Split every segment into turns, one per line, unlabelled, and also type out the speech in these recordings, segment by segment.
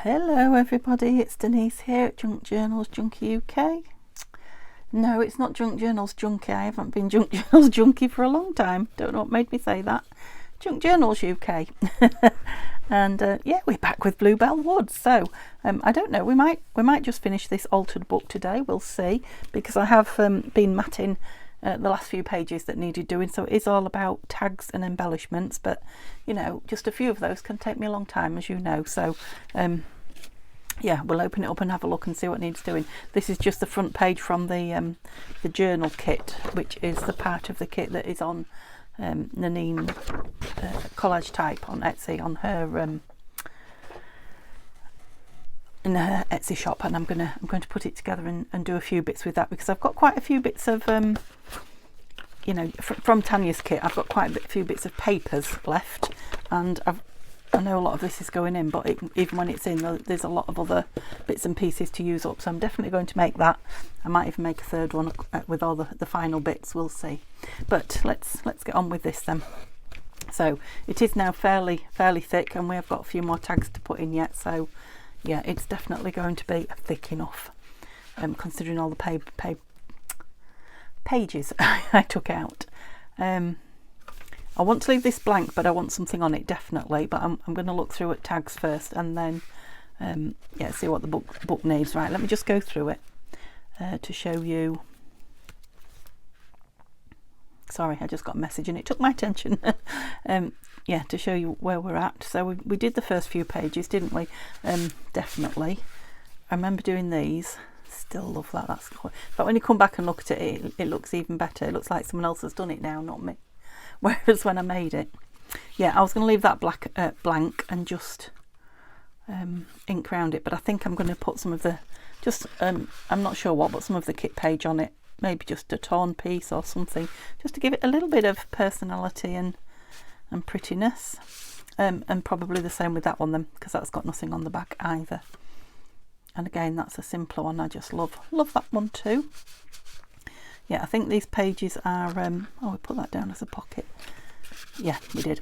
Hello everybody, it's Denise here at Junk Journals Junkie UK. No, it's not Junk Journals Junkie. I haven't been Junk Journals Junkie for a long time. Don't know what made me say that. Junk Journals UK. And yeah, we're back with Bluebell Woods. So I don't know, we might just finish this altered book today. We'll see, because I have been matting the last few pages that needed doing. So it is all about tags and embellishments, but you know, just a few of those can take me a long time, as you know. So yeah, we'll open it up and have a look and see what needs doing. This is just the front page from the journal kit, which is the part of the kit that is on Nanine CollageType on Etsy, on her in her Etsy shop, and I'm going to put it together and do a few bits with that, because I've got quite a few bits of you know, from Tania's kit. I've got quite a few bits of papers left, and I know a lot of this is going in, but even when it's in, there's a lot of other bits and pieces to use up, so I'm definitely going to make that. I might even make a third one with all the final bits. We'll see. But let's get on with this then. So it is now fairly thick, and we have got a few more tags to put in yet, so yeah, it's definitely going to be thick enough, considering all the pages I took out. I want to leave this blank, but I want something on it definitely. But I'm going to look through at tags first, and then yeah, see what the book needs. Right, let me just go through it to show you. Sorry, I just got a message and it took my attention. Yeah, to show you where we're at. So we did the first few pages, didn't we? Definitely. I remember doing these. Still love that. That's quite, but when you come back and look at it, it looks even better. It looks like someone else has done it now, not me. Whereas when I made it, yeah, I was going to leave that blank and just ink round it. But I think I'm going to put some of the I'm not sure what, but some of the kit page on it. Maybe just a torn piece or something, just to give it a little bit of personality and prettiness. And probably the same with that one then, because that's got nothing on the back either. And again, that's a simpler one. I just love that one too. Yeah, I think these pages are oh, we put that down as a pocket. Yeah, we did.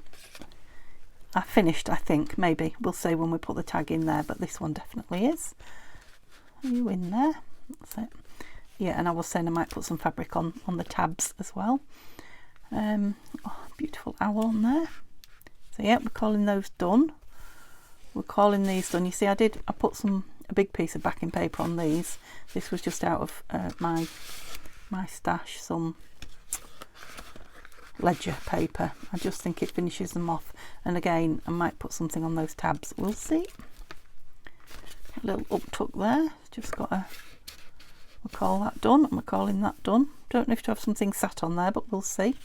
I finished, I think. Maybe we'll see when we put the tag in there, but this one definitely is. Are you in there? That's it. Yeah, and I was saying I might put some fabric on the tabs as well. Oh, beautiful owl on there. So yeah, we're calling those done. We're calling these done. You see, I put a big piece of backing paper on these. This was just out of my stash, some ledger paper. I just think it finishes them off. And again, I might put something on those tabs. We'll see. A little uptuck there. Just got a. We'll call that done, and we're calling that done. Don't know if to have something sat on there, but we'll see.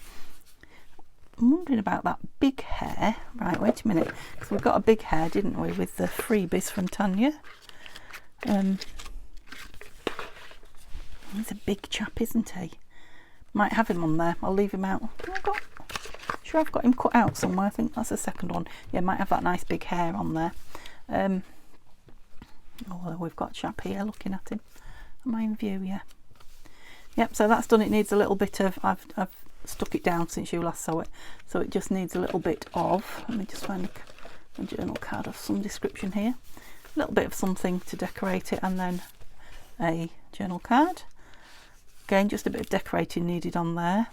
I'm wondering about that big hair. Right, wait a minute, because we've got a big hair, didn't we, with the freebies from Tania. He's a big chap, isn't he? Might have him on there. I'll leave him out. Sure, I've got him cut out somewhere. I think that's the second one. Yeah, might have that nice big hair on there. Oh, we've got a chap here looking at him. Am I in view? Yeah. Yep, so that's done. It needs a little bit of, I've stuck it down since you last saw it, so it just needs a little bit of, let me just find a journal card of some description here. A little bit of something to decorate it, and then a journal card. Again, just a bit of decorating needed on there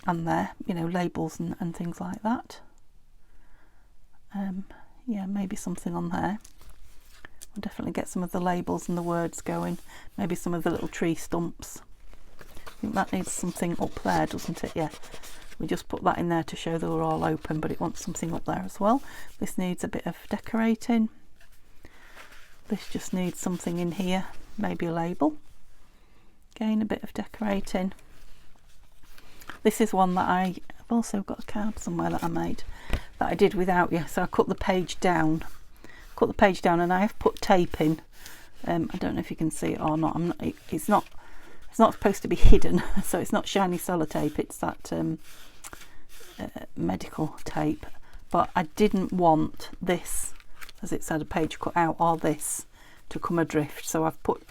and there, you know, labels and things like that. Yeah, maybe something on there. We'll definitely get some of the labels and the words going. Maybe some of the little tree stumps. I think that needs something up there, doesn't it? Yeah. We just put that in there to show that we're all open, but it wants something up there as well. This needs a bit of decorating. This just needs something in here, maybe a label. Again, a bit of decorating. This is one that I've also got a card somewhere that I made that I did without you. So I cut the page down. And I have put tape in. I don't know if you can see it or not. It's not supposed to be hidden, so it's not shiny sellotape. It's that medical tape. But I didn't want this, as it said, a page cut out, or this to come adrift. So I've put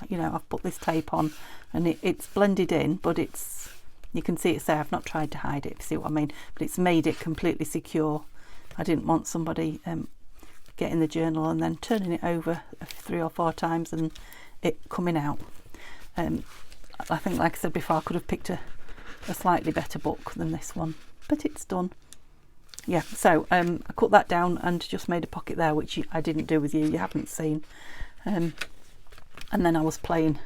this tape on, and it's blended in, but you can see it's there. I've not tried to hide it, if you see what I mean. But it's made it completely secure. I didn't want somebody getting the journal and then turning it over 3 or 4 times and it coming out. I think, like I said before, I could have picked a slightly better book than this one, but it's done. Yeah, so I cut that down and just made a pocket there, which I didn't do with you haven't seen. And then I was playing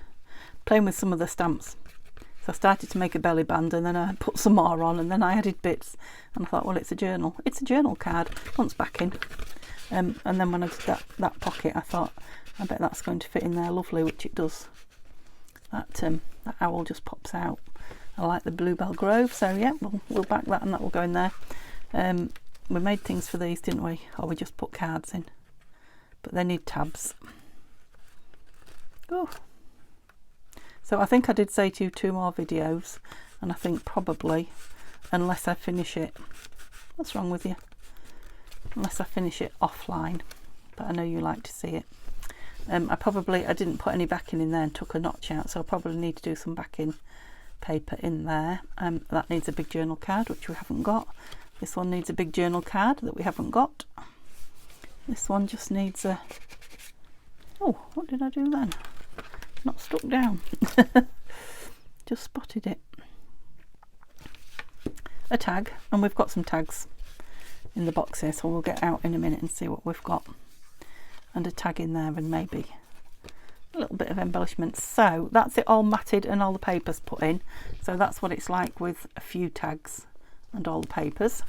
with some of the stamps. So I started to make a belly band, and then I put some more on, and then I added bits, and I thought, well, it's a journal card, wants backing. And then when I did that pocket, I thought, I bet that's going to fit in there lovely, which it does. That owl just pops out. I like the Bluebell Grove, so yeah, we'll back that, and that will go in there. We made things for these, didn't we? Or we just put cards in, but they need tabs. Oh. So I think I did say to you 2 more videos, and I think probably, unless I finish it, what's wrong with you? Unless I finish it offline, but I know you like to see it. I didn't put any backing in there and took a notch out, so I probably need to do some backing paper in there. That needs a big journal card, which we haven't got. This one needs a big journal card that we haven't got. This one just needs a... Oh, what did I do then? Not stuck down. Just spotted it. A tag, and we've got some tags in the box here, so we'll get out in a minute and see what we've got. And a tag in there, and maybe a little bit of embellishment. So that's it all matted and all the papers put in. So that's what it's like with a few tags and all the papers.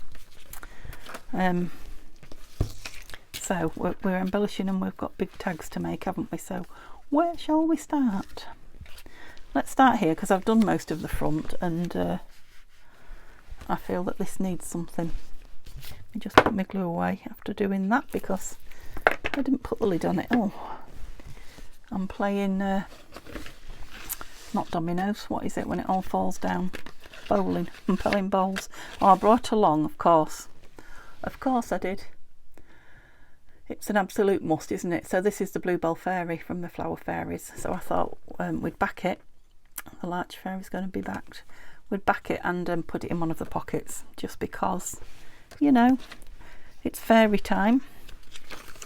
So we're embellishing, and we've got big tags to make, haven't we? So where shall we start? Let's start here, because I've done most of the front, and I feel that this needs something. I just put my glue away after doing that, because I didn't put the lid on it. Oh, I'm playing not dominoes, what is it when it all falls down? Bowling. I'm playing bowls. Oh, I brought along, of course I did. It's an absolute must, isn't it? So this is the Bluebell Fairy from the Flower Fairies. So I thought we'd back it. The Larch Fairy's going to be backed. We'd back it and put it in one of the pockets, just because, you know, it's fairy time.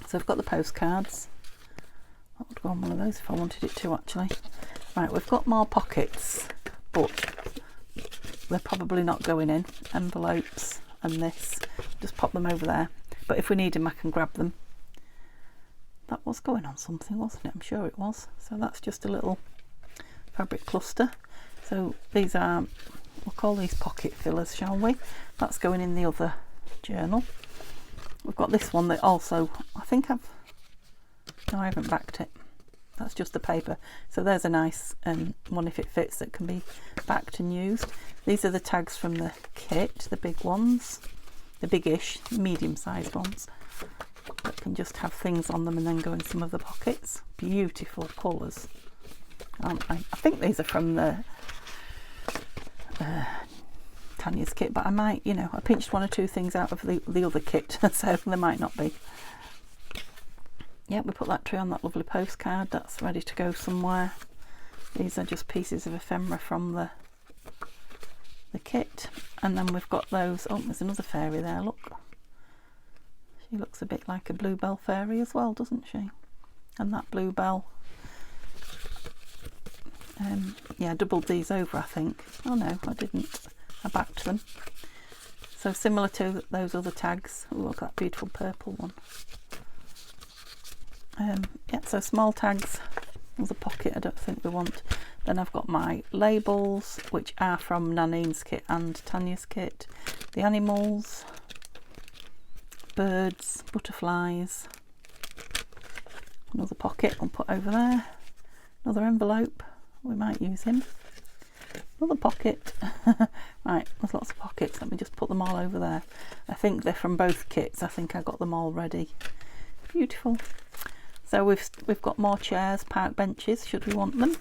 So I've got the postcards. I would go on one of those if I wanted it to, actually. Right, we've got more pockets, but they're probably not going in. Envelopes and this. Just pop them over there. But if we need them, I can grab them. That was going on something, wasn't it? I'm sure it was. So that's just a little fabric cluster. So these are, we'll call these pocket fillers, shall we? That's going in the other journal. We've got this one that also, I think no, I haven't backed it. That's just the paper. So there's a nice one, if it fits, that can be backed and used. These are the tags from the kit, the big ones, the biggish, medium-sized ones, that can just have things on them and then go in some of the pockets. Beautiful colours, aren't they? I think these are from the Tania's kit, but I might, you know, I pinched 1 or 2 things out of the other kit, so they might not be. Yeah, we put that tree on that lovely postcard. That's ready to go somewhere. These are just pieces of ephemera from the kit. And then we've got those. Oh, there's another fairy there, look. She looks a bit like a Bluebell Fairy as well, doesn't she? And that Bluebell. Yeah, I doubled these over, I think. Oh no, I didn't. I backed them. So similar to those other tags. Oh, look at that beautiful purple one. Yeah, so small tags. There's a pocket I don't think we want. Then I've got my labels, which are from Nanine's kit and Tania's kit. The animals, birds, butterflies. Another pocket I'll put over there. Another envelope, we might use him. Another pocket. Right, there's lots of pockets. Let me just put them all over there. I think they're from both kits. I think I got them all ready. Beautiful. So we've got more chairs, park benches, should we want them.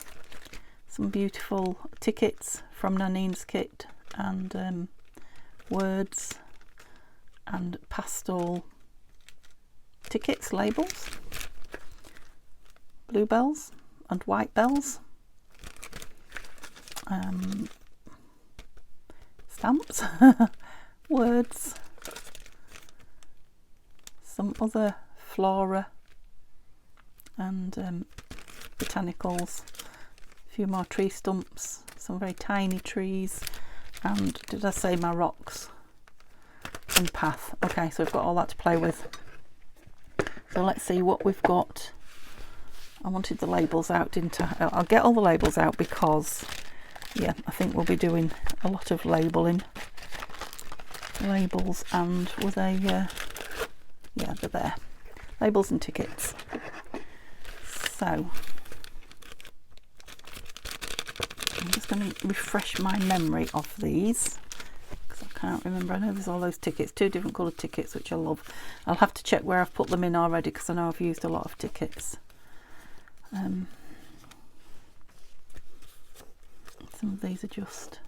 Some beautiful tickets from Nanine's kit, and words and pastel tickets, labels, bluebells and white bells, stamps, words, some other flora and botanicals, a few more tree stumps, some very tiny trees, and did I say my rocks and path? Okay, so we've got all that to play with. So let's see what we've got. I wanted the labels out, didn't I? I'll get all the labels out because, yeah, I think we'll be doing a lot of labels, and were they, yeah, they're there. Labels and tickets. So I'm just going to refresh my memory of these because I can't remember. I know there's all those tickets, 2 different coloured tickets, which I love. I'll have to check where I've put them in already because I know I've used a lot of tickets. Some of these are just,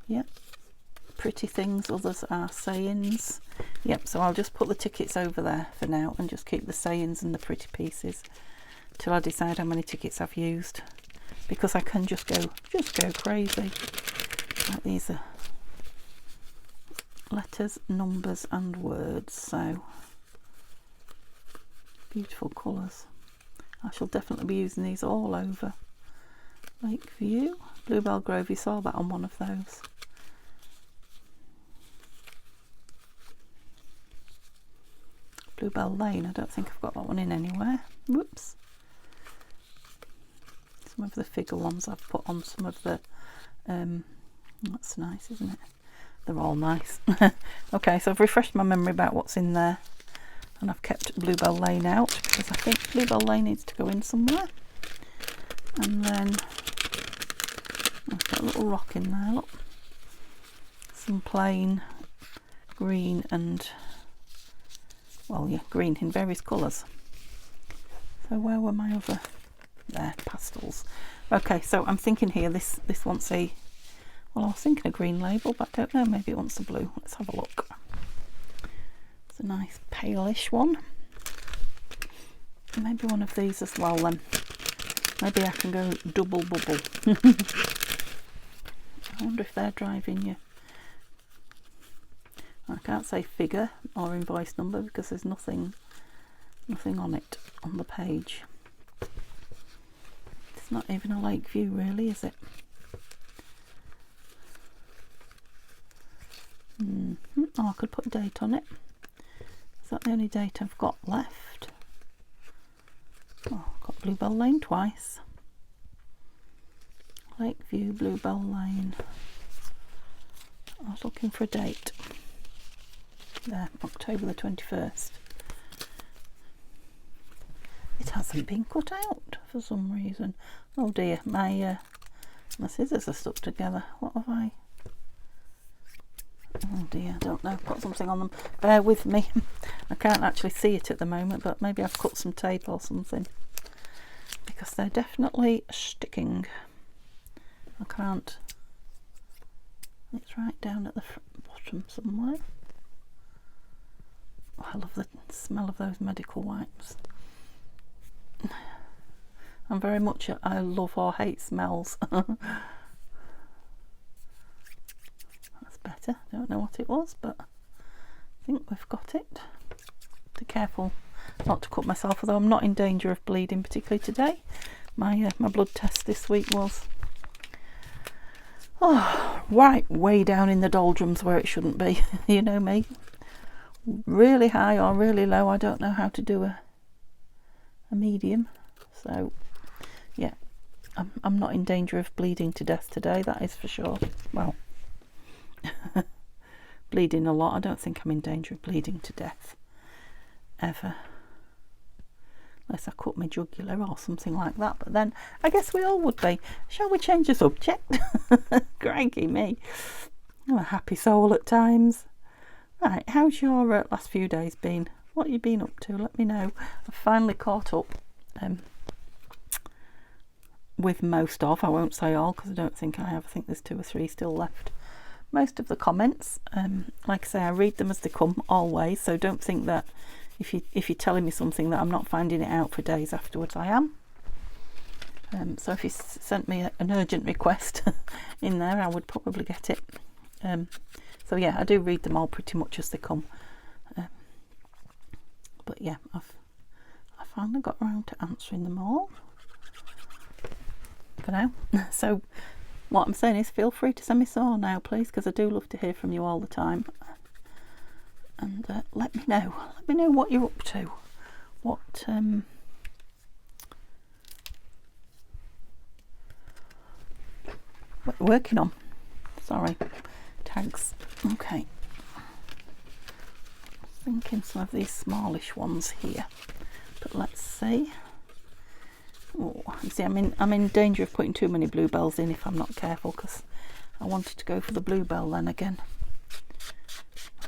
yep, pretty things, others are sayings. Yep, so I'll just put the tickets over there for now and just keep the sayings and the pretty pieces till I decide how many tickets I've used, because I can just go crazy. Like, these are letters, numbers and words, so beautiful colours. I shall definitely be using these all over Lakeview. Bluebell Grove, you saw that on one of those. Bluebell Lane, I don't think I've got that one in anywhere. Whoops. Some of the figure ones I've put on some of the, that's nice, isn't it? They're all nice. Okay, so I've refreshed my memory about what's in there, and I've kept Bluebell Lane out because I think Bluebell Lane needs to go in somewhere. And then I've got a little rock in there, look. Some plain green and, well, yeah, green in various colours. So where were my other, there, pastels. Okay, so I'm thinking here this wants a, well, I was thinking a green label, but I don't know, maybe it wants a blue. Let's have a look. It's a nice palish one. Maybe one of these as well then. Maybe I can go double bubble. I wonder if they're driving you. I can't say figure or invoice number because there's nothing on it on the page. It's not even a Lakeview really, is it? Oh, I could put a date on it. Is that the only date I've got left? Oh, I've got Bluebell Lane twice. Lakeview, Bluebell Lane. I was looking for a date. There, October the 21st. It hasn't been cut out for some reason. Oh dear, my scissors are stuck together. What have I? Oh dear, I don't know. Put something on them. Bear with me. I can't actually see it at the moment, but maybe I've cut some tape or something, because they're definitely sticking. I can't. It's right down at the bottom somewhere. Oh, I love the smell of those medical wipes. I'm very much I love or hate smells. That's better. Don't know what it was, but I think we've got it. Be careful not to cut myself, although I'm not in danger of bleeding particularly today. My blood test this week was right way down in the doldrums where it shouldn't be. You know me, really high or really low. I don't know how to do a medium, so yeah, I'm not in danger of bleeding to death today, that is for sure. Well, bleeding a lot. I don't think I'm in danger of bleeding to death ever, unless I cut my jugular or something like that, but then I guess we all would be. Shall we change the subject? Crikey me, I'm a happy soul at times. Right, how's your last few days been? What have you been up to? Let me know. I've finally caught up with most of, I won't say all because I don't think I have. I think there's 2 or 3 still left. Most of the comments, like I say, I read them as they come always, so don't think that if you're telling me something that I'm not finding it out for days afterwards. I am. So if you sent me an urgent request in there, I would probably get it. So yeah, I do read them all pretty much as they come. But yeah, I finally got around to answering them all for now. So what I'm saying is, feel free to send me some more now, please, because I do love to hear from you all the time. And let me know what you're up to, what you're working on. Sorry, tags. Okay, thinking some of these smallish ones here, but let's see. Oh, see, I'm in danger of putting too many bluebells in if I'm not careful, because I wanted to go for the bluebell then again.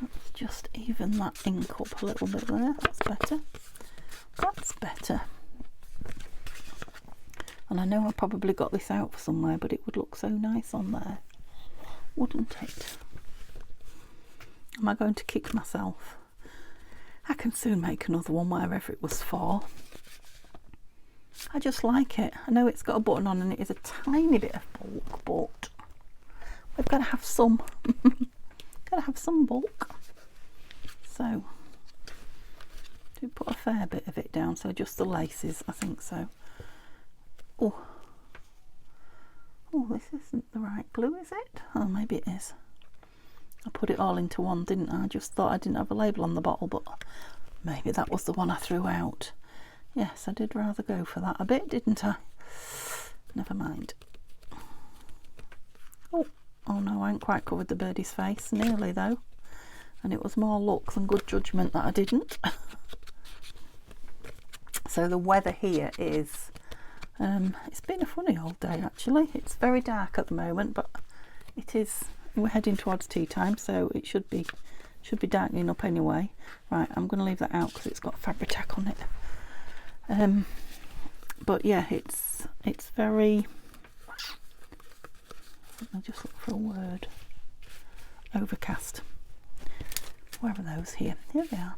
Let's just even that ink up a little bit there. That's better. That's better. And I know I probably got this out for somewhere, but it would look so nice on there, wouldn't it? Am I going to kick myself? I can soon make another one, wherever it was for. I just like it. I know it's got a button on and it is a tiny bit of bulk, but we've got to have some. Got to have some bulk. So do put a fair bit of it down. So just the laces, I think so. Oh, this isn't the right glue, is it? Oh, maybe it is. I put it all into one, didn't I? I just thought I didn't have a label on the bottle, but maybe that was the one I threw out. Yes, I did rather go for that a bit, didn't I? Never mind. Oh no, I ain't quite covered the birdie's face. Nearly though. And it was more luck than good judgment that I didn't. So the weather here is, it's been a funny old day actually. It's very dark at the moment, but it is, we're heading towards tea time, so it should be darkening up anyway. Right, I'm going to leave that out because it's got Fabri-Tac on it. But yeah, it's very, I'll just look for a word. Overcast. Where are those here? Here they are.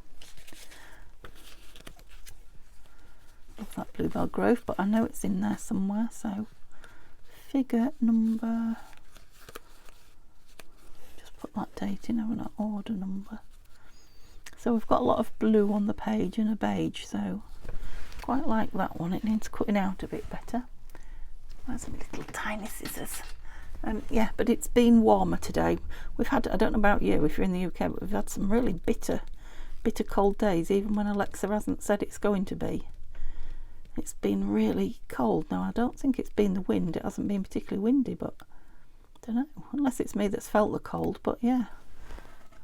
Love that Bluebell Grove, but I know it's in there somewhere, so figure number, just put that date in, haven't I? Order number. So we've got a lot of blue on the page and a beige, so quite like that one. It needs cutting out a bit better. Where's my little tiny scissors? Yeah, but it's been warmer today. We've had, I don't know about you if you're in the UK, but we've had some really bitter cold days, even when Alexa hasn't said it's going to be. It's been really cold. Now, I don't think it's been the wind. It hasn't been particularly windy, but I don't know, unless it's me that's felt the cold. But yeah,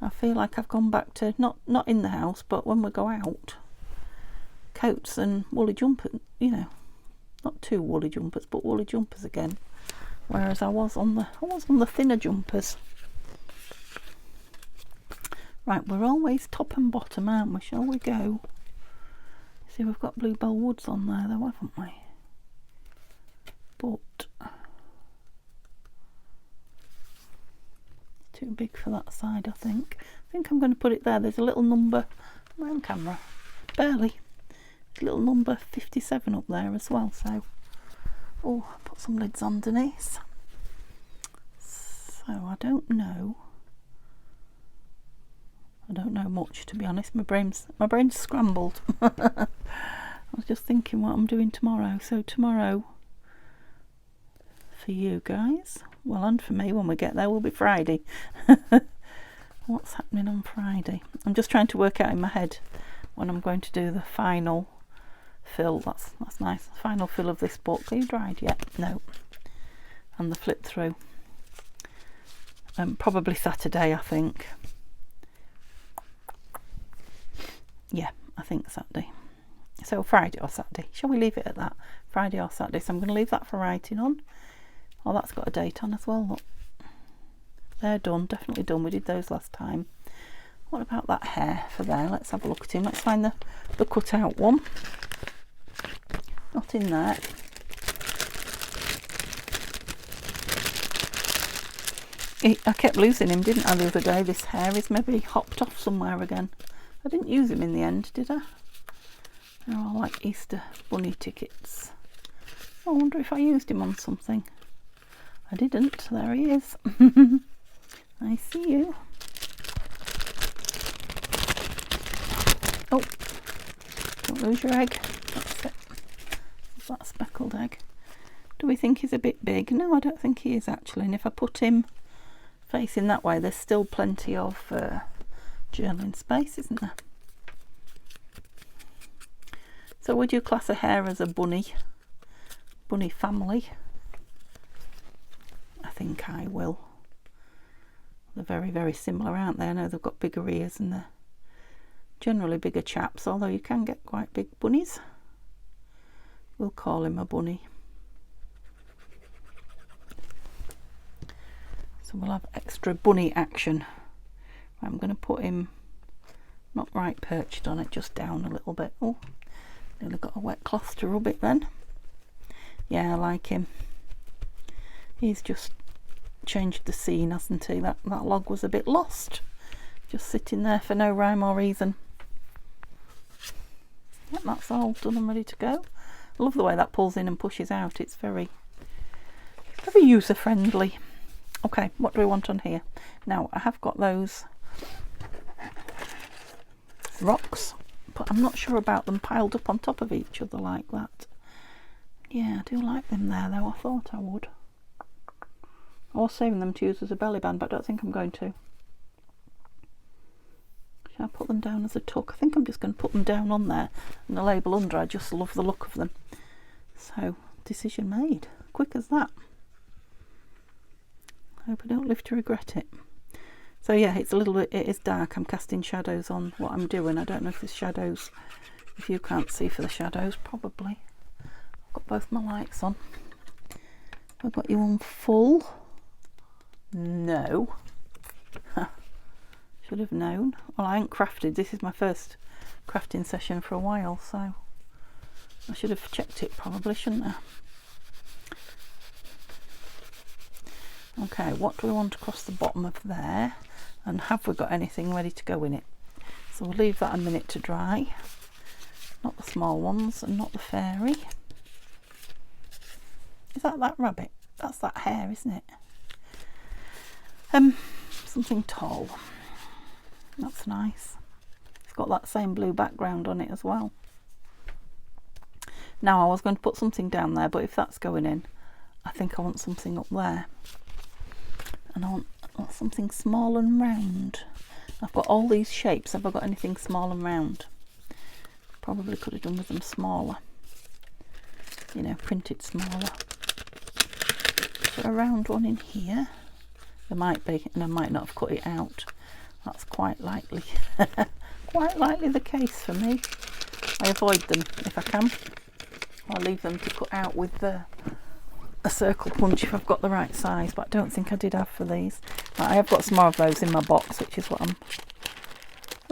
I feel like I've gone back to, not in the house, but when we go out, coats and woolly jumpers, you know, not too woolly jumpers, but woolly jumpers again. Whereas I was on the thinner jumpers. Right, we're always top and bottom, aren't we? Shall we go? See, we've got Bluebell Woods on there though, haven't we? But too big for that side, I think. I think I'm going to put it there. There's a little number, am I on camera? Barely. There's a little number 57 up there as well, so oh, put some lids underneath. So I don't know much, to be honest. My brain's scrambled. I was just thinking what I'm doing tomorrow. So tomorrow, for you guys, well, and for me when we get there, will be Friday. What's happening on Friday? I'm just trying to work out in my head when I'm going to do the final fill. That's nice. Final fill of this book. Are you dried yet? No. And the flip through. Probably Saturday, I think. Yeah, I think Saturday. So Friday or Saturday. Shall we leave it at that? Friday or Saturday. So I'm going to leave that for writing on. Oh, that's got a date on as well. Look. They're done. Definitely done. We did those last time. What about that hair for there? Let's have a look at him. Let's find the cut out one. Not in there. I kept losing him, didn't I, the other day? This hair is maybe hopped off somewhere again. I didn't use him in the end, did I? They're all like Easter bunny tickets. I wonder if I used him on something. I didn't. There he is. I see you. Oh, lose your egg. That's it. Is that a speckled egg? Do we think he's a bit big? No, I don't think he is actually. And if I put him facing that way, there's still plenty of journaling space, isn't there? So would you class a hare as a bunny family? I think I will. They're very, very similar, aren't they? I know they've got bigger ears and they're generally bigger chaps, although you can get quite big bunnies. We'll call him a bunny. So we'll have extra bunny action. I'm going to put him not right perched on it, just down a little bit. Oh, nearly got a wet cloth to rub it then. Yeah, I like him. He's just changed the scene, hasn't he? That log was a bit lost, just sitting there for no rhyme or reason. Yep, that's all done and ready to go. I love the way that pulls in and pushes out. It's very, very user friendly. Okay, what do we want on here? Now I have got those rocks, but I'm not sure about them piled up on top of each other like that. Yeah, I do like them there though. I thought I would. I was saving them to use as a belly band, but I don't think I'm going to. Shall I put them down as a tuck? I think I'm just going to put them down on there and the label under. I just love the look of them. So, decision made. Quick as that. Hope I don't live to regret it. So yeah, it's a little bit, it is dark. I'm casting shadows on what I'm doing. I don't know if there's shadows, if you can't see for the shadows, probably. I've got both my lights on. I've got you on full. No. Should have known. Well, I ain't crafted. This is my first crafting session for a while, so I should have checked it probably, shouldn't I? Okay, what do we want across the bottom of there? And have we got anything ready to go in it? So we'll leave that a minute to dry. Not the small ones and not the fairy. Is that rabbit? That's that hare, isn't it? Something tall. That's nice. It's got that same blue background on it as well. Now I was going to put something down there, but if that's going in, I think I want something up there. And I want something small and round. I've got all these shapes. Have I got anything small and round? Probably could have done with them smaller. You know, printed smaller. Is there a round one in here? There might be, and I might not have cut it out. That's quite likely. Quite likely the case for me. I avoid them if I can. I'll leave them to cut out with a circle punch if I've got the right size, but I don't think I did have for these. But I have got some more of those in my box, which is what I'm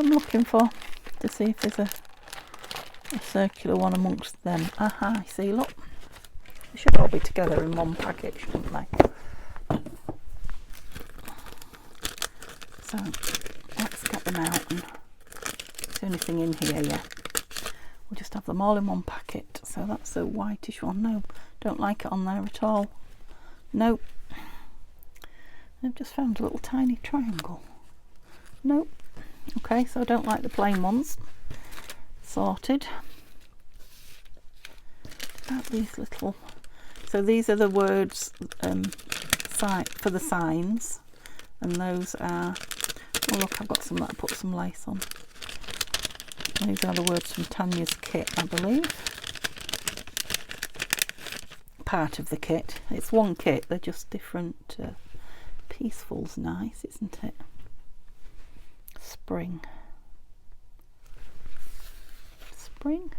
looking for, to see if there's a circular one amongst them. Aha, see, look. They should all be together in one package, shouldn't they? So let's get them out, and is there anything in here? Yeah, we'll just have them all in one packet. So that's a whitish one. No, don't like it on there at all. Nope. I've just found a little tiny triangle. Nope. Okay, so I don't like the plain ones. Sorted. About these little, so these are the words for the signs, and those are, oh look, I've got some that I put some lace on. These are the words from Tania's kit, I believe. Part of the kit. It's one kit, they're just different. Peaceful's nice, isn't it? Spring. Spring.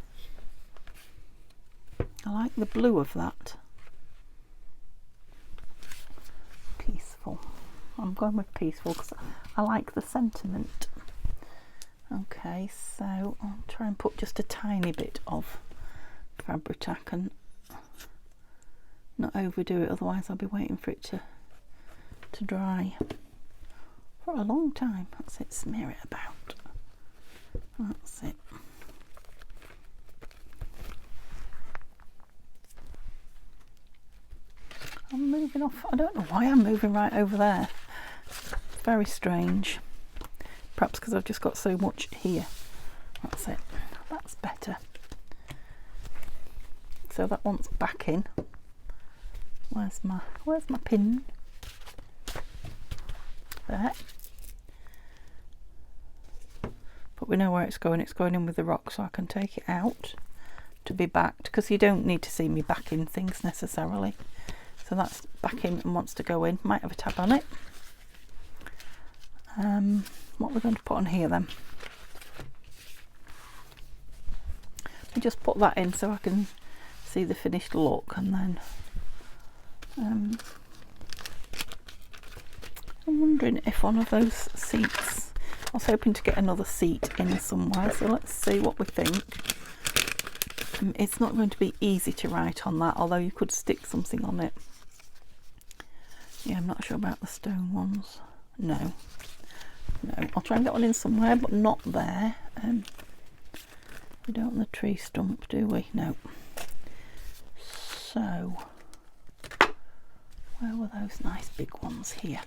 I like the blue of that. Peaceful. I'm going with peaceful because I like the sentiment. Okay, so I'll try and put just a tiny bit of Fabri-Tac and not overdo it, otherwise I'll be waiting for it to dry for a long time. That's it, smear it about. That's it. I'm moving off. I don't know why I'm moving right over there. Very strange. Perhaps because I've just got so much here. That's it. That's better. so that wants backing. Where's my pin? There. But we know where it's going in with the rock, so I can take it out to be backed, because you don't need to see me backing things necessarily. So that's backing and wants to go in. Might have a tab on it. What we're going to put on here then? I just put that in so I can see the finished look, and then I'm wondering if one of those seats, I was hoping to get another seat in somewhere, so let's see what we think. It's not going to be easy to write on that, although you could stick something on it. Yeah, I'm not sure about the stone ones. No, I'll try and get one in somewhere, but not there. We don't want the tree stump, do we? No. So, where were those nice big ones? Here.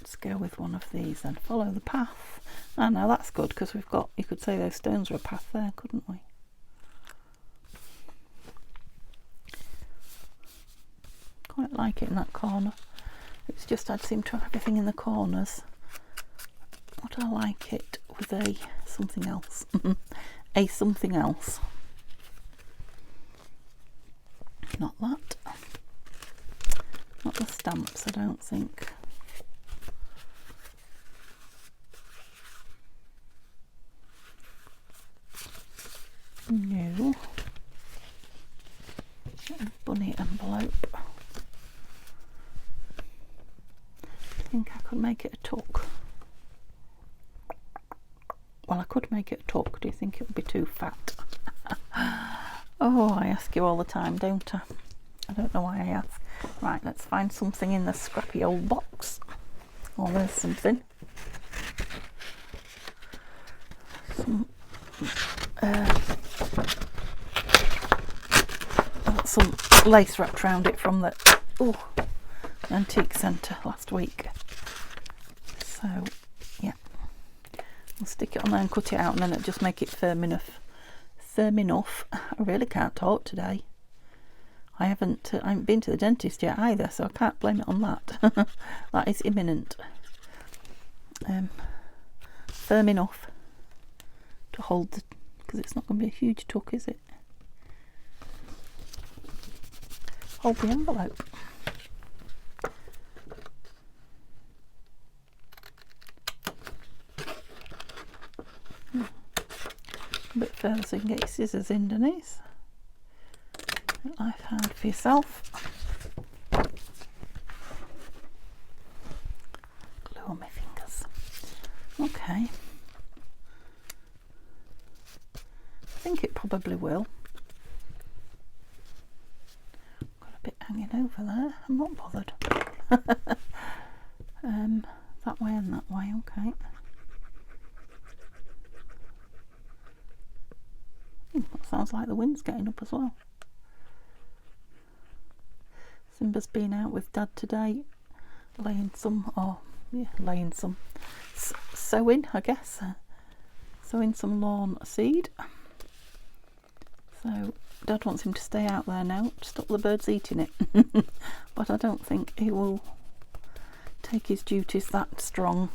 Let's go with one of these then. Follow the path. Ah, now that's good, because we've got, you could say those stones were a path there, couldn't we? Quite like it in that corner. It's just I'd seem to have everything in the corners. Would I like it with a something else? A something else. Not that. Not the stamps, I don't think. No. Bunny envelope. I think I could make it a tuck. Well, I could make it a tuck. Do you think it would be too fat? Oh, I ask you all the time, don't I? I don't know why I ask. Right, let's find something in the scrappy old box. Oh, there's something. Some lace wrapped around it from the antique centre last week. So, yeah. We'll stick it on there and cut it out, and then it'll just make it firm enough. Firm enough. I really can't talk today. I haven't been to the dentist yet either, so I can't blame it on that. That is imminent. Firm enough to hold the, because it's not going to be a huge tuck, is it? Hold the envelope. A bit further so you can get your scissors in, Denise. Life hard for yourself. Glue on my fingers. Okay. I think it probably will. Got a bit hanging over there. I'm not bothered. That way and that way, okay. That sounds like the wind's getting up as well. Simba's been out with Dad today, laying some, sowing, I guess. Sowing some lawn seed. So Dad wants him to stay out there now to stop the birds eating it. But I don't think he will take his duties that strong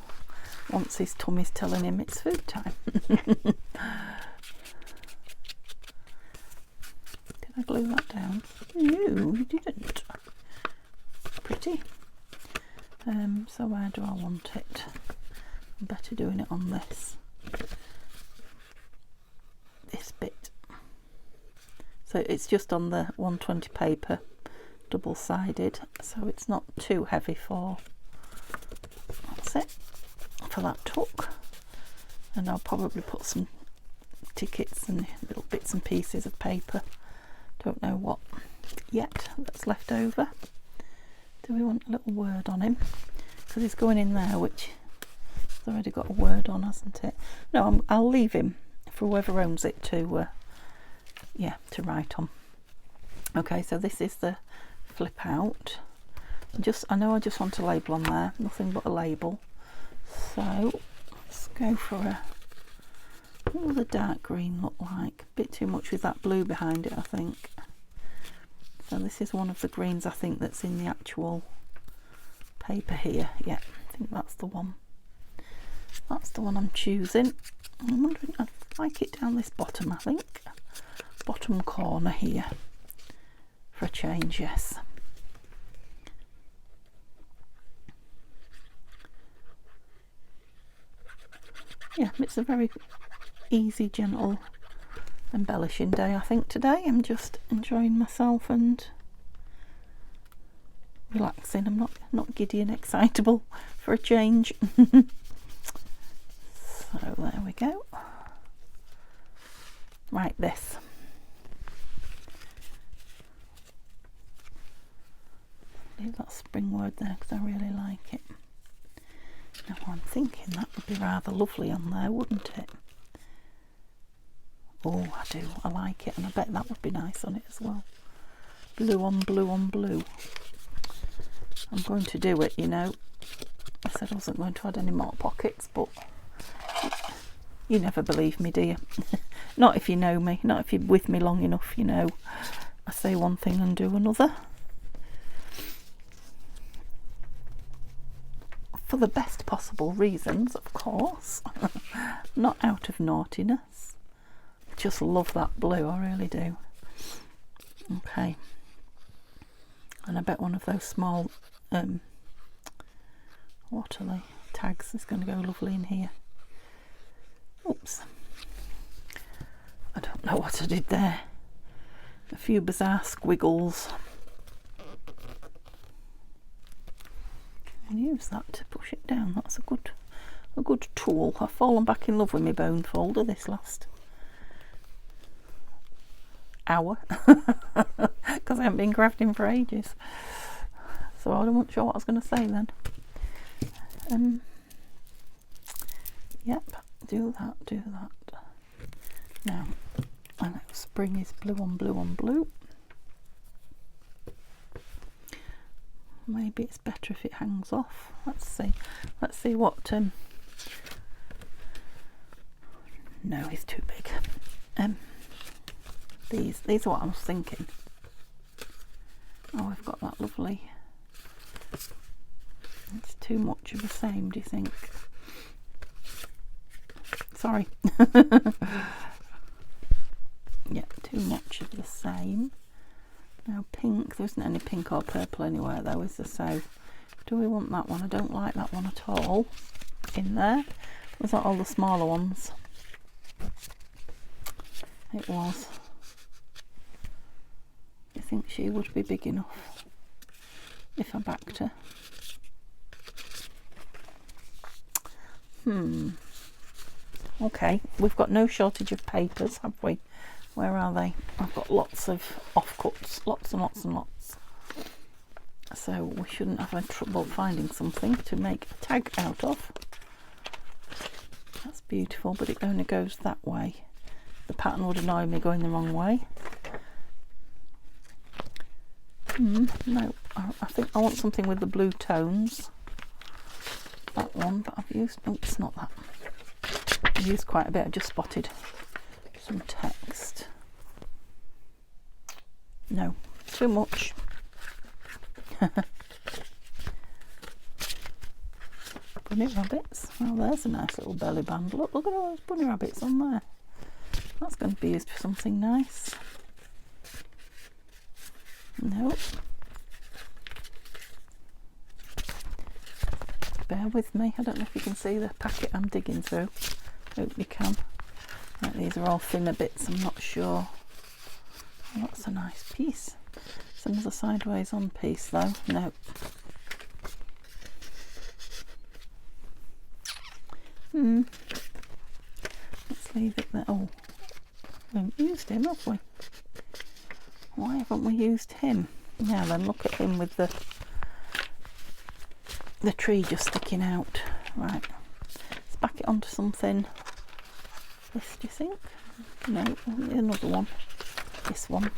once his tummy's telling him it's food time. I glue that down? No, you didn't. Pretty. So where do I want it? I'm better doing it on this bit. So it's just on the 120 paper, double-sided, so it's not too heavy for. That's it for that tuck. And I'll probably put some tickets and little bits and pieces of paper. Don't know what yet that's left over. Do we want a little word on him? Because he's going in there, which has already got a word on, hasn't it? No, I'll leave him for whoever owns it to write on. Okay, so this is the flip out. I know I just want a label on there, nothing but a label. So let's go for What will the dark green look like? A bit too much with that blue behind it, I think. So this is one of the greens I think that's in the actual paper here. Yeah, I think that's the one. That's the one I'm choosing. I'm wondering, I'd like it down this bottom, I think. Bottom corner here. For a change, yes. Yeah, it's a very easy, gentle embellishing day, I think, today. I'm just enjoying myself and relaxing. I'm not giddy and excitable for a change. So there we go. Right, this. Leave that spring word there because I really like it. Now I'm thinking that would be rather lovely on there, wouldn't it? Oh, I do. I like it, and I bet that would be nice on it as well. Blue on blue on blue. I'm going to do it, you know. I said I wasn't going to add any more pockets, but you never believe me, do you? Not if you know me. Not if you're with me long enough, you know. I say one thing and do another. For the best possible reasons, of course. Not out of naughtiness. Just love that blue, I really do. Okay. And I bet one of those small, what are they? Tags is going to go lovely in here. Oops. I don't know what I did there. A few bizarre squiggles. And use that to push it down. That's a good tool. I've fallen back in love with my bone folder this last hour because I haven't been crafting for ages. So I wasn't sure what I was going to say then. Yep, do that. Now, I know spring is blue on blue on blue. Maybe it's better if it hangs off. Let's see what no, it's too big. These are what I was thinking. Oh, I've got that lovely. It's too much of the same, do you think? Sorry. Yeah, too much of the same. Now pink, there isn't any pink or purple anywhere though, is there? So do we want that one? I don't like that one at all in there. Was that all the smaller ones? It was. I think she would be big enough if I backed her. Okay, we've got no shortage of papers, have we? Where are they? I've got lots of offcuts, lots and lots and lots. So we shouldn't have any trouble finding something to make a tag out of. That's beautiful, but it only goes that way. The pattern would annoy me going the wrong way. No, I think I want something with the blue tones. That one, but I've used, oh, it's not that. I've used quite a bit, I just spotted some text. No, too much. Bunny rabbits. Well, there's a nice little belly band. Look at all those bunny rabbits on there. That's going to be used for something nice. Nope. Bear with me. I don't know if you can see the packet I'm digging through. Hope you can. Right, these are all thinner bits, I'm not sure. Oh, that's a nice piece. It's another sideways on piece though. No. Let's leave it there. Oh, we haven't used him, have we? Why haven't we used him? Now then, look at him with the tree just sticking out. Right, let's back it onto something. This, do you think? No, another one. This one.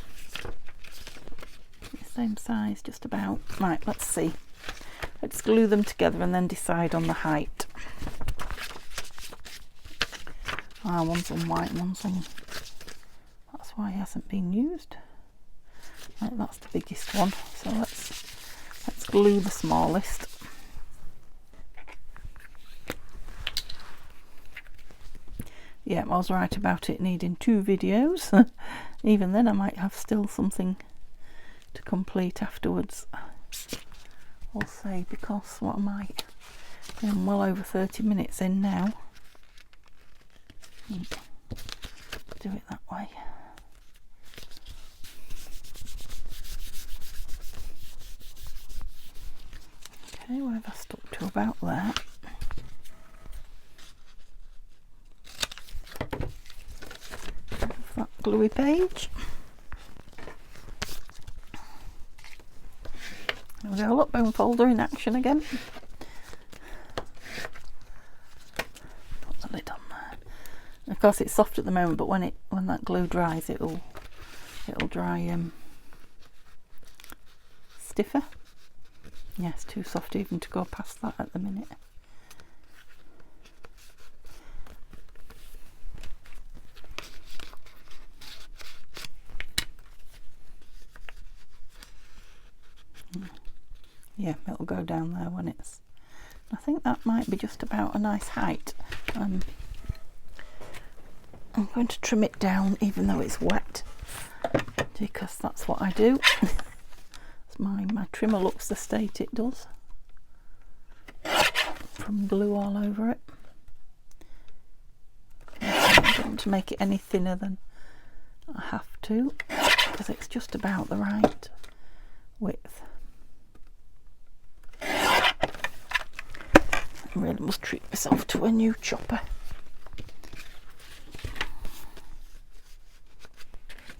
The same size, just about. Right, let's see. Let's glue them together and then decide on the height. one's on white, one's on... That's why it hasn't been used. Right, that's the biggest one. So let's glue the smallest. Yeah, I was right about it needing 2 videos. Even then I might have still something to complete afterwards. I'll say, because what am I? I'm well over 30 minutes in now. Do it that way. Okay, where have I stuck to? About there. That gluey page. There we go, look, bone folder in action again. Put the lid on there. Of course it's soft at the moment, but when that glue dries it'll dry stiffer. Yeah, it's too soft even to go past that at the minute. Yeah, it'll go down there when it's... I think that might be just about a nice height. I'm going to trim it down even though it's wet, because that's what I do. My trimmer looks the state it does, from glue all over it. I don't want to make it any thinner than I have to, because it's just about the right width. I really must treat myself to a new chopper.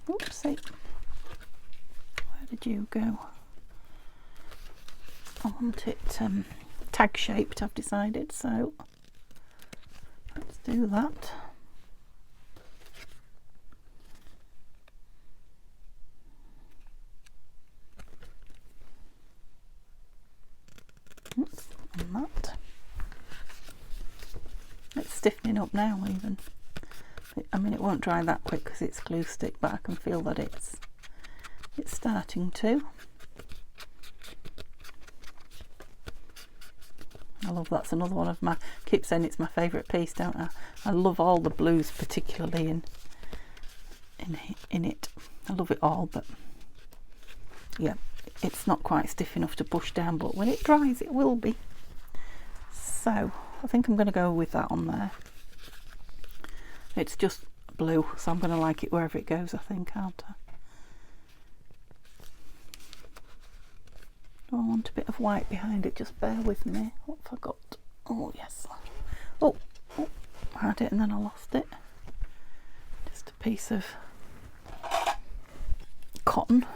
Oopsie. Where did you go? I want it tag shaped, I've decided, so let's do that. Oops, and that. It's stiffening up now even. I mean, it won't dry that quick because it's glue stick, but I can feel that it's starting to. I love, that's another one of my, I keep saying it's my favourite piece, don't I? I love all the blues, particularly in it. I love it all, but yeah, it's not quite stiff enough to push down, but when it dries it will be. So I think I'm going to go with that on there. It's just blue, so I'm going to like it wherever it goes, I think, aren't I? I want a bit of white behind it, just bear with me. What have I got? Oh yes. Oh, I had it and then I lost it. Just a piece of cotton.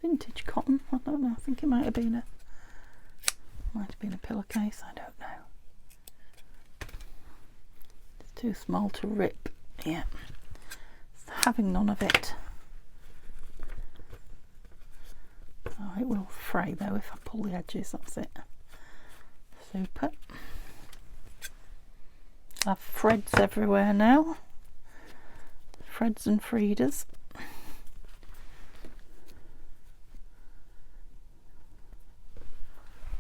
Vintage cotton, I don't know, I think it might have been a pillowcase, I don't know. It's too small to rip, yeah. It's having none of it. Oh, it will fray though if I pull the edges, that's it. Super. I have threads everywhere now. Threads and Friedas.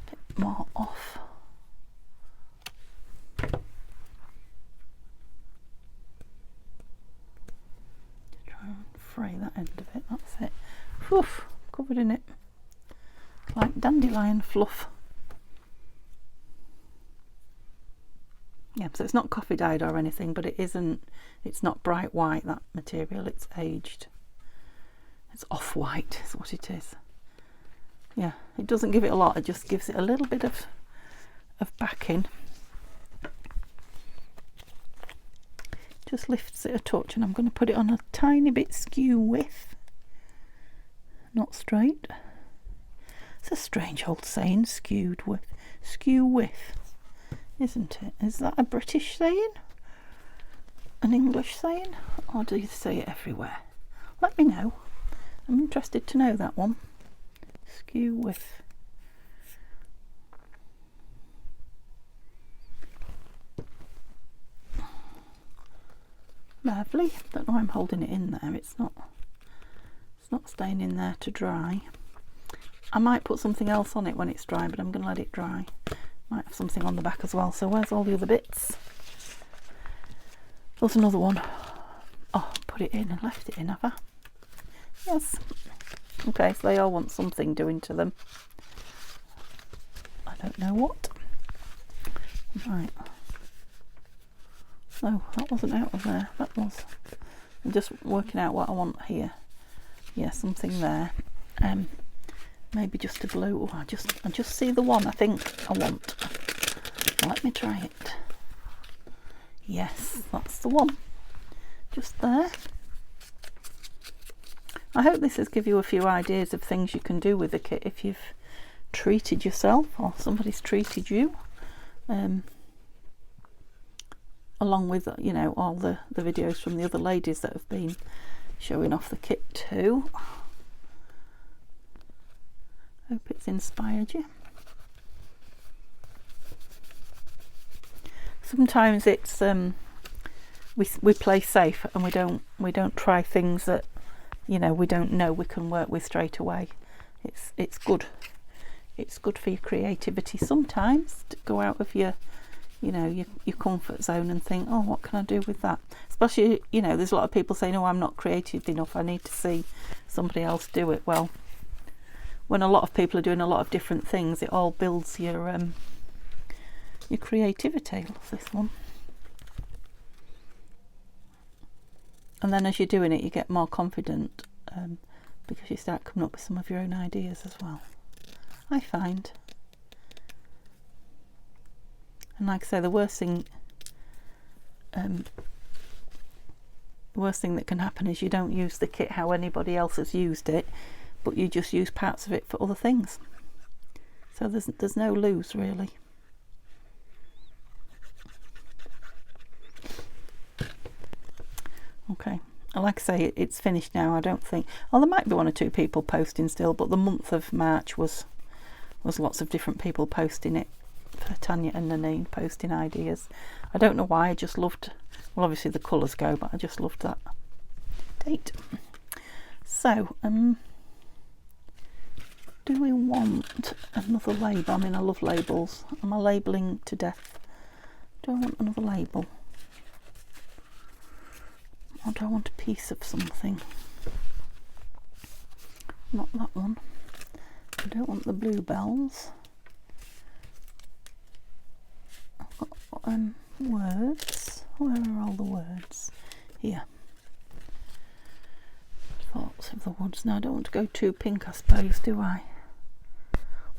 Bit more off. Try and fray that end of it, that's it. Whew, covered in it. Like dandelion fluff. Yeah, so it's not coffee dyed or anything, but it's not bright white, that material, it's aged. It's off-white is what it is. Yeah, it doesn't give it a lot, it just gives it a little bit of backing. Just lifts it a touch, and I'm going to put it on a tiny bit skew width. Not straight. It's a strange old saying, skew width, isn't it? Is that a British saying? An English saying? Or do you say it everywhere? Let me know. I'm interested to know that one. Skew width. Lovely. Don't know why I'm holding it in there. It's not staying in there to dry. I might put something else on it when it's dry, but I'm going to let it dry. Might have something on the back as well. So where's all the other bits? There's another one. Oh, put it in and left it in, have I? Yes. Okay, so they all want something doing to them. I don't know what. Right. No, that wasn't out of there. That was. I'm just working out what I want here. Yeah, something there. Maybe just a blue. Oh, I just see the one I think I want. Let me try it. Yes, that's the one. Just there. I hope this has given you a few ideas of things you can do with the kit if you've treated yourself or somebody's treated you. Along with, you know, all the videos from the other ladies that have been showing off the kit too. Hope it's inspired you. Sometimes it's we play safe and we don't try things that, you know, we don't know we can work with straight away. It's good. It's good for your creativity sometimes to go out of your, you know, your comfort zone and think, oh, what can I do with that? Especially, you know, there's a lot of people saying, oh, I'm not creative enough, I need to see somebody else do it. Well, when a lot of people are doing a lot of different things, it all builds your creativity. Love this one. And then as you're doing it, you get more confident because you start coming up with some of your own ideas as well, I find. And like I say, the worst thing that can happen is you don't use the kit how anybody else has used it, but you just use parts of it for other things. So there's no lose really. Okay, like I say, it's finished now. I don't think, well, there might be one or two people posting still, but the month of March was lots of different people posting it. For Tania and Nanine posting ideas. I don't know why, I just loved, well, obviously the colours go, but I just loved that date. So do we want another label? I mean, I love labels. Am I labelling to death? Do I want another label? Or do I want a piece of something? Not that one. I don't want the bluebells. Words. Where are all the words? Here. Thoughts of the woods. Now I don't want to go too pink, I suppose, do I?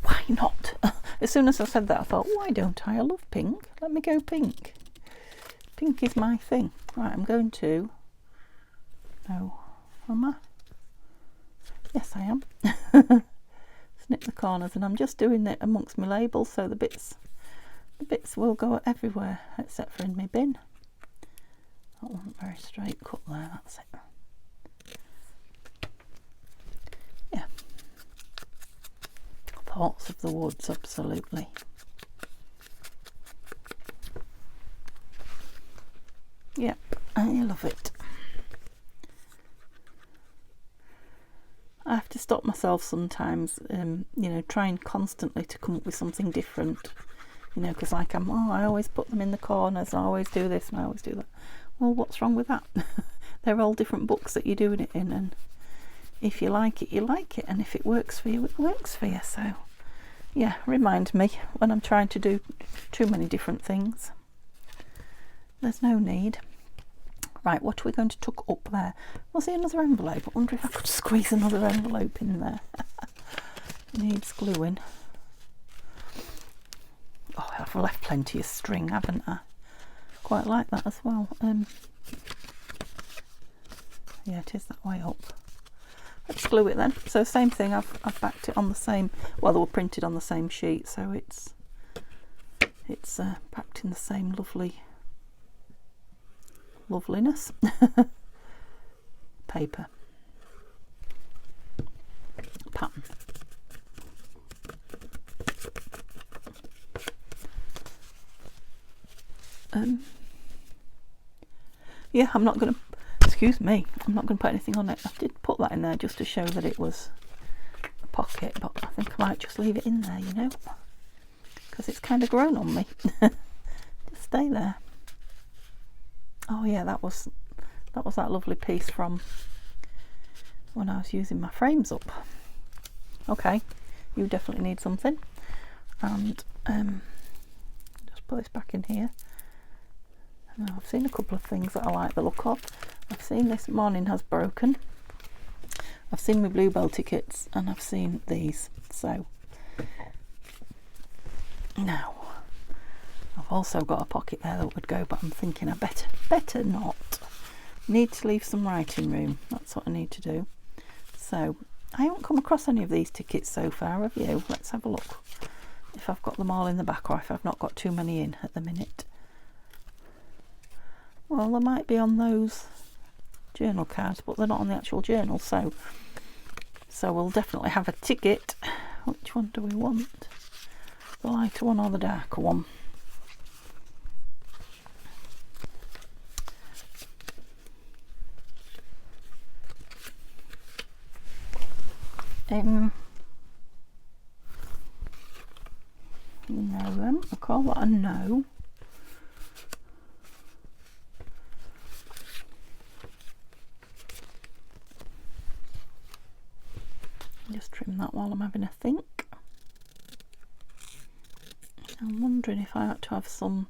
Why not? As soon as I said that, I thought, why don't I? I love pink. Let me go pink. Pink is my thing. Right, I'm going to. No, am I? Yes, I am. Snip the corners, and I'm just doing it amongst my labels, so the bits will go everywhere except for in my bin. That wasn't very straight cut there, that's it. Yeah. Thoughts of the woods, absolutely. Yeah, I love it. I have to stop myself sometimes, you know, trying constantly to come up with something different. You know, because like I always put them in the corners, I always do this and I always do that. Well, what's wrong with that? They're all different books that you're doing it in, and if you like it, you like it, and if it works for you, it works for you. So yeah, remind me when I'm trying to do too many different things. There's no need. Right, what are we going to tuck up there? Was there another envelope? I wonder if I could squeeze another envelope in there. Needs gluing. Oh, I've left plenty of string, haven't I? Quite like that as well. Yeah, it is that way up. Let's glue it then. So same thing, I've backed it on the same, well, they were printed on the same sheet, so it's packed in the same loveliness. Paper. Pattern. yeah, I'm not going to, excuse me, I'm not going to put anything on it. I did put that in there just to show that it was a pocket, but I think I might just leave it in there, you know, because it's kind of grown on me. Just stay there. Oh yeah, that was that lovely piece from when I was using my frames up. Okay, you definitely need something. And just put this back in here. Now, I've seen a couple of things that I like the look of. I've seen this Morning Has Broken. I've seen my Bluebell tickets, and I've seen these. So now I've also got a pocket there that would go, but I'm thinking I better not. Need to leave some writing room. That's what I need to do. So I haven't come across any of these tickets so far, have you? Let's have a look if I've got them all in the back, or if I've not got too many in at the minute. Well, they might be on those journal cards, but they're not on the actual journal, so we'll definitely have a ticket. Which one do we want? The lighter one or the darker one? No, then I'll call that a no. Just trim that while I'm having a think. I'm wondering if I ought to have some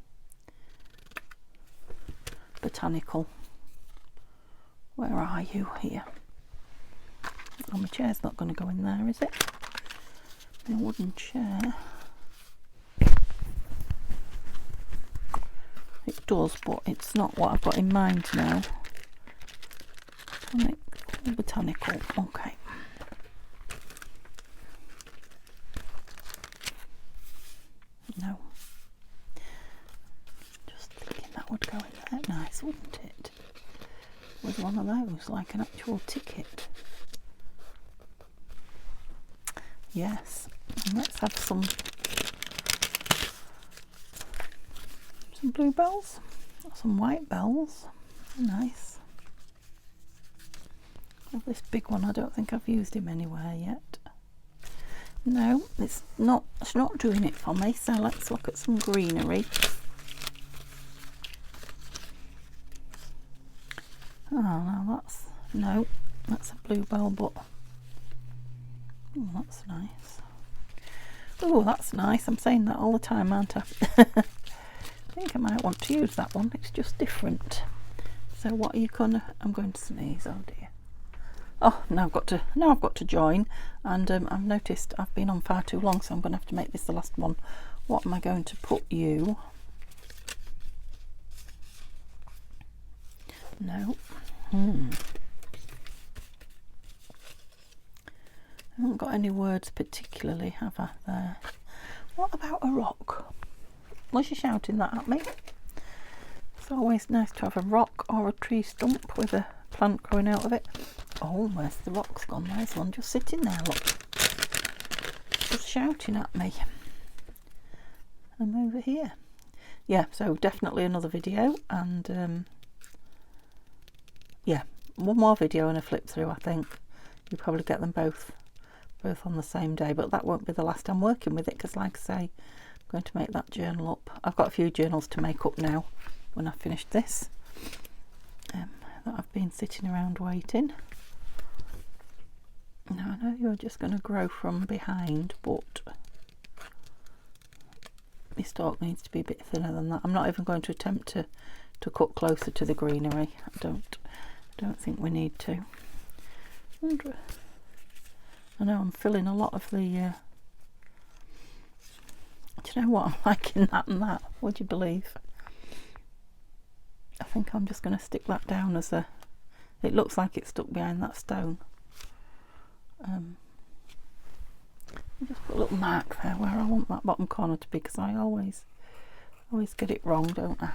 botanical. Where are you here? Oh, my chair's not going to go in there, is it? My wooden chair. It does, but it's not what I've got in mind now. Botanical, okay. No. Just thinking that would go in there nice, wouldn't it? With one of those, like an actual ticket. Yes, and let's have some bluebells, some white bells. Nice. Oh, this big one, I don't think I've used him anywhere yet. No, it's not doing it for me, so let's look at some greenery. Oh, no, that's a bluebell, but oh, that's nice. Oh, that's nice. I'm saying that all the time, aren't I? I think I might want to use that one. It's just different. So what are you gonna? I'm going to sneeze. Oh dear. Oh, now I've got to join, and I've noticed I've been on far too long, so I'm going to have to make this the last one. What am I going to put you? No. I haven't got any words particularly, have I, there? What about a rock? Was you shouting that at me? It's always nice to have a rock or a tree stump with a plant growing out of it. Oh, where's the rock's gone? There's one just sitting there, look. Just shouting at me. I'm over here. Yeah, so definitely another video, and yeah, one more video and a flip through, I think. You probably get them both on the same day, but that won't be the last I'm working with it, because like I say, I'm going to make that journal up. I've got a few journals to make up now when I've finished this, that I've been sitting around waiting. Now I know you're just going to grow from behind, but your stalk needs to be a bit thinner than that. I'm not even going to attempt to cut closer to the greenery. I don't think we need to. I know I'm filling a lot of the do you know what, I'm liking that and that, would you believe? I think I'm just going to stick that down as a, it looks like it's stuck behind that stone. Just put a little mark there where I want that bottom corner to be, because I always get it wrong, don't I?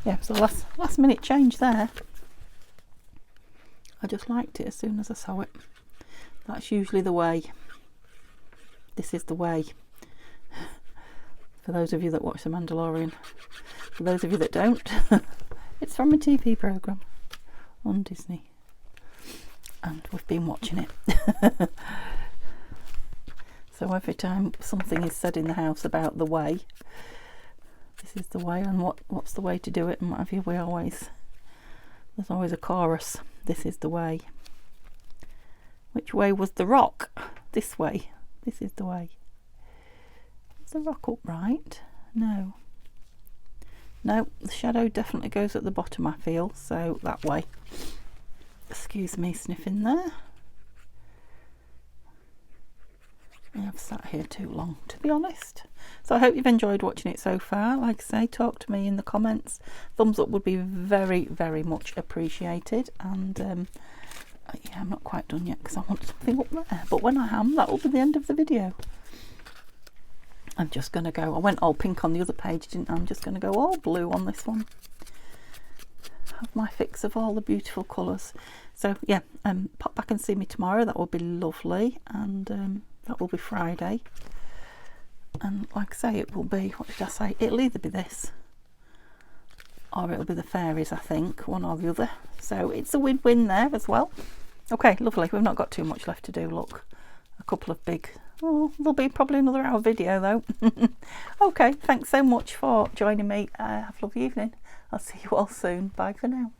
Yeah, so last minute change there. I just liked it as soon as I saw it. That's usually the way. This is the way. For those of you that watch The Mandalorian. For those of you that don't, It's from a TV programme on Disney, and we've been watching it. So every time something is said in the house about the way, this is the way, and what's the way to do it, and what have you, there's always a chorus. This is the way. Which way was the rock? This way. This is the way. Is the rock upright? No. No, the shadow definitely goes at the bottom, I feel, so that way. Excuse me sniffing there. I have sat here too long, to be honest. So I hope you've enjoyed watching it so far. Like I say, talk to me in the comments. Thumbs up would be very, very much appreciated. And yeah, I'm not quite done yet because I want something up there. But when I am, that will be the end of the video. I'm just going to go, I went all pink on the other page, didn't I? I'm just going to go all blue on this one. Have my fix of all the beautiful colours. So yeah, pop back and see me tomorrow. That will be lovely. And that will be Friday. And like I say, it will be, what did I say? It'll either be this or it'll be the fairies, I think, one or the other. So it's a win-win there as well. Okay, lovely. We've not got too much left to do. Look, a couple of big, oh, there'll be probably another hour video though. Okay, thanks so much for joining me. Have a lovely evening. I'll see you all soon. Bye for now.